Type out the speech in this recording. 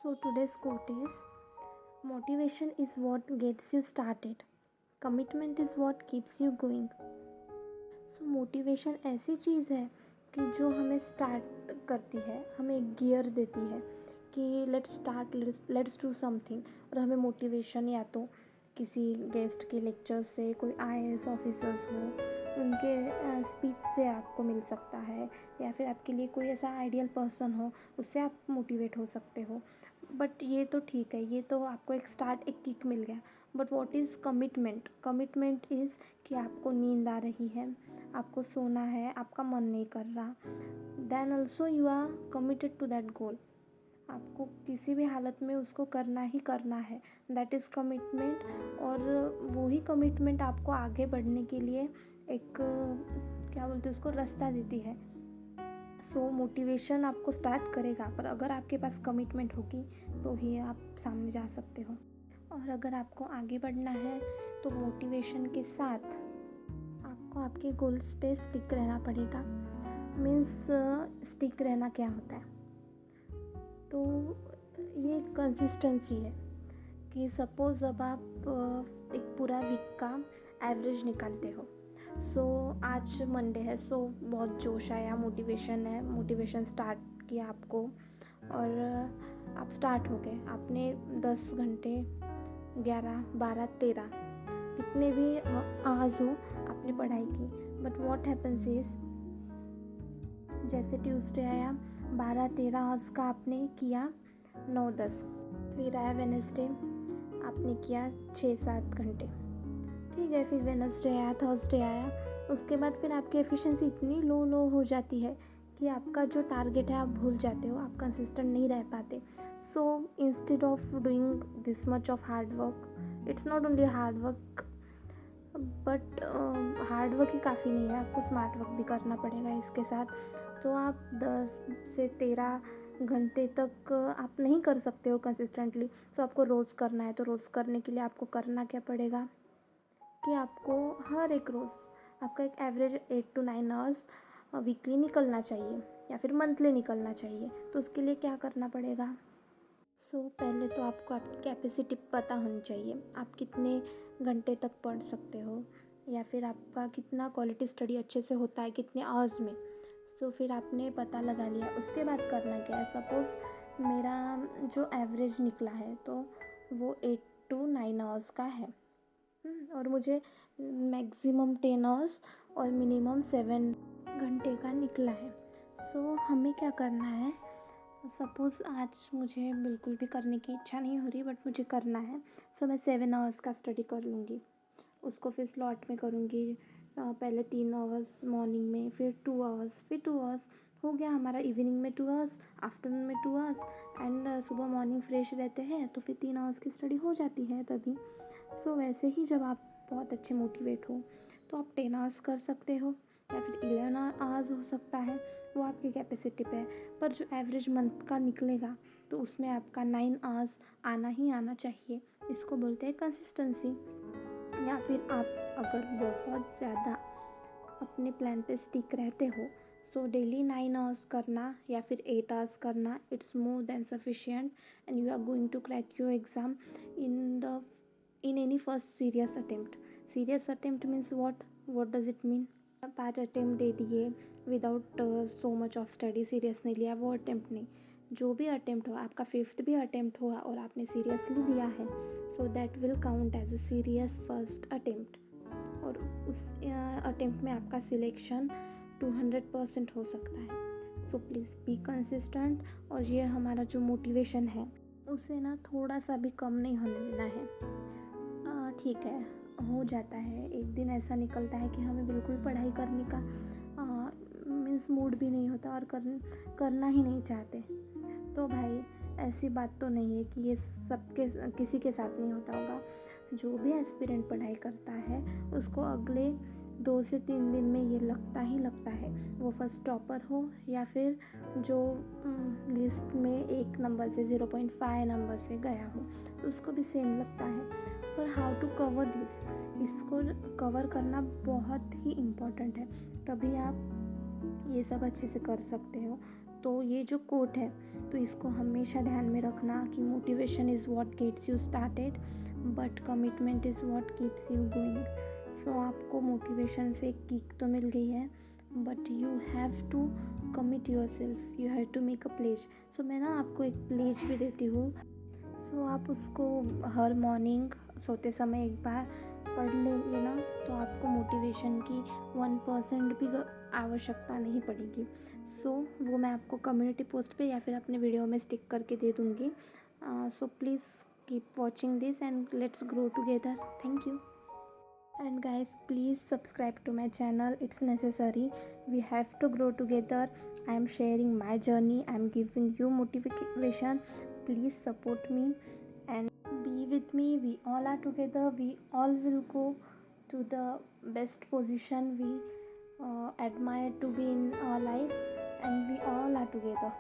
So today's quote is motivation is what gets you started. Commitment is what keeps you going. So motivation ऐसी चीज़ है कि जो हमें start करती है, हमें एक गियर देती है कि let's start, let's do something. और हमें मोटिवेशन या तो किसी गेस्ट के लेक्चर से, कोई आईएएस ऑफिसर्स हो उनके स्पीच से आपको मिल सकता है, या फिर आपके लिए कोई ऐसा आइडियल पर्सन हो उससे आप मोटिवेट हो सकते हो। बट ये तो ठीक है, ये तो आपको एक स्टार्ट, एक किक मिल गया। But what is commitment? Commitment is कि आपको नींद आ रही है, आपको सोना है, आपका मन नहीं कर रहा, then also you are committed to that goal. आपको किसी भी हालत में उसको करना ही करना है, दैट इज़ कमिटमेंट। और वही कमिटमेंट आपको आगे बढ़ने के लिए एक क्या बोलते हैं उसको, रास्ता देती है। सो मोटिवेशन आपको स्टार्ट करेगा, पर अगर आपके पास कमिटमेंट होगी तो ही आप सामने जा सकते हो। और अगर आपको आगे बढ़ना है तो मोटिवेशन के साथ आपको आपके गोल्स पे स्टिक रहना पड़ेगा। मीन्स स्टिक रहना क्या होता है? तो ये कंसिस्टेंसी है कि सपोज़ अब आप एक पूरा वीक का एवरेज निकालते हो। सो आज मंडे है, सो बहुत जोश आया, मोटिवेशन है, मोटिवेशन स्टार्ट किया आपको और आप स्टार्ट हो गए। आपने 10 घंटे, 11, 12, 13 कितने भी आवर्स हो आपने पढ़ाई की। बट व्हाट हैपन्स इज, जैसे ट्यूसडे आया 12-13 आवर्स का आपने किया, 9-10, फिर आया वेडनेसडे आपने किया 6-7 घंटे, ठीक है। फिर वेडनेसडे आया, थर्सडे आया, उसके बाद फिर आपकी एफिशिएंसी इतनी लो हो जाती है कि आपका जो टारगेट है आप भूल जाते हो, आप कंसिस्टेंट नहीं रह पाते। So instead of doing this much of hard work, it's not only hard work but hard work ही काफ़ी नहीं है, आपको स्मार्ट वर्क भी करना पड़ेगा इसके साथ। तो आप 10 से 13 घंटे तक आप नहीं कर सकते हो कंसिस्टेंटली। सो आपको रोज़ करना है, तो रोज़ करने के लिए आपको करना क्या पड़ेगा कि आपको हर एक रोज़ आपका एक एवरेज 8 to 9 आवर्स वीकली निकलना चाहिए या फिर मंथली निकलना चाहिए। तो उसके लिए क्या करना पड़ेगा? पहले तो आपको आपकी कैपेसिटी पता होनी चाहिए, आप कितने घंटे तक पढ़ सकते हो, या फिर आपका कितना क्वालिटी स्टडी अच्छे से होता है कितने आवर्स में। फिर आपने पता लगा लिया, उसके बाद करना क्या है। सपोज़ मेरा जो एवरेज निकला है तो वो 8 to 9 आवर्स का है, और मुझे मैक्सिमम 10 आवर्स और मिनिमम 7 घंटे का निकला है। हमें क्या करना है, सपोज़ आज मुझे बिल्कुल भी करने की इच्छा नहीं हो रही बट मुझे करना है। मैं 7 आवर्स का स्टडी कर लूँगी, उसको फिर स्लॉट में करूँगी। पहले 3 आवर्स मॉर्निंग में, फिर 2 आवर्स, फिर 2 आवर्स, हो गया हमारा इवनिंग में 2 आवर्स, आफ्टरनून में 2 आवर्स, एंड सुबह मॉर्निंग फ्रेश रहते हैं तो फिर 3 आवर्स की स्टडी हो जाती है तभी। वैसे ही जब आप बहुत अच्छे मोटिवेट हो तो आप 10 आवर्स कर सकते हो या फिर 11 आवर्स हो सकता है, वो आपकी कैपेसिटी पे है। पर जो एवरेज मंथ का निकलेगा तो उसमें आपका 9 आवर्स आना ही आना चाहिए। इसको बोलते हैं कंसिस्टेंसी। या फिर आप अगर बहुत ज़्यादा अपने प्लान पे स्टिक रहते हो, डेली 9 आवर्स करना या फिर 8 आवर्स करना, it's more than sufficient and you are going to crack your exam in any first serious attempt. Serious attempt means what does it mean? 5 attempt दे दिए without so much of study, serious नहीं लिया, वो attempt नहीं। जो भी attempt हो, आपका 5th भी अटेम्प्ट हुआ और आपने सीरियसली दिया है, that will count as a serious first attempt. और उस अटेम्प्ट में आपका सिलेक्शन 200% हो सकता है। Please be consistent. और ये हमारा जो मोटिवेशन है उसे ना थोड़ा सा भी कम नहीं होने देना है। ठीक है, हो जाता है, एक दिन ऐसा निकलता है कि हमें बिल्कुल पढ़ाई करने का मीन्स मूड भी नहीं होता और करना ही नहीं चाहते। तो भाई ऐसी बात तो नहीं है कि ये सबके किसी के साथ नहीं होता होगा। जो भी एस्पिरेंट पढ़ाई करता है उसको अगले 2 से 3 दिन में ये लगता है, वो फर्स्ट टॉपर हो या फिर जो लिस्ट में 1 नंबर से 0.5 नंबर से गया हो, तो उसको भी सेम लगता है। पर हाउ टू कवर दिस, इसको कवर करना बहुत ही इम्पोर्टेंट है, तभी आप ये सब अच्छे से कर सकते हो। तो ये जो कोट है तो इसको हमेशा ध्यान में रखना कि motivation is what gets you started but commitment is what keeps you going. So आपको मोटिवेशन से एक किक तो मिल गई है but you have to commit yourself, you have to make a pledge. So मैं ना आपको एक प्लेज भी देती हूँ। सो आप उसको हर मॉर्निंग सोते समय एक बार पढ़ लेंगे ना तो आपको मोटिवेशन की 1% भी आवश्यकता नहीं पड़ेगी। सो वो मैं आपको कम्युनिटी पोस्ट पे या फिर अपने वीडियो में स्टिक करके दे दूँगी। So please keep watching this and let's grow together. Thank you. And guys, please subscribe to my channel, it's necessary. We have to grow together. I am sharing my journey, I am giving you motivation. Please support me and be with me. We all are together, we all will go to the best position we admire to be in our life, and we all are together.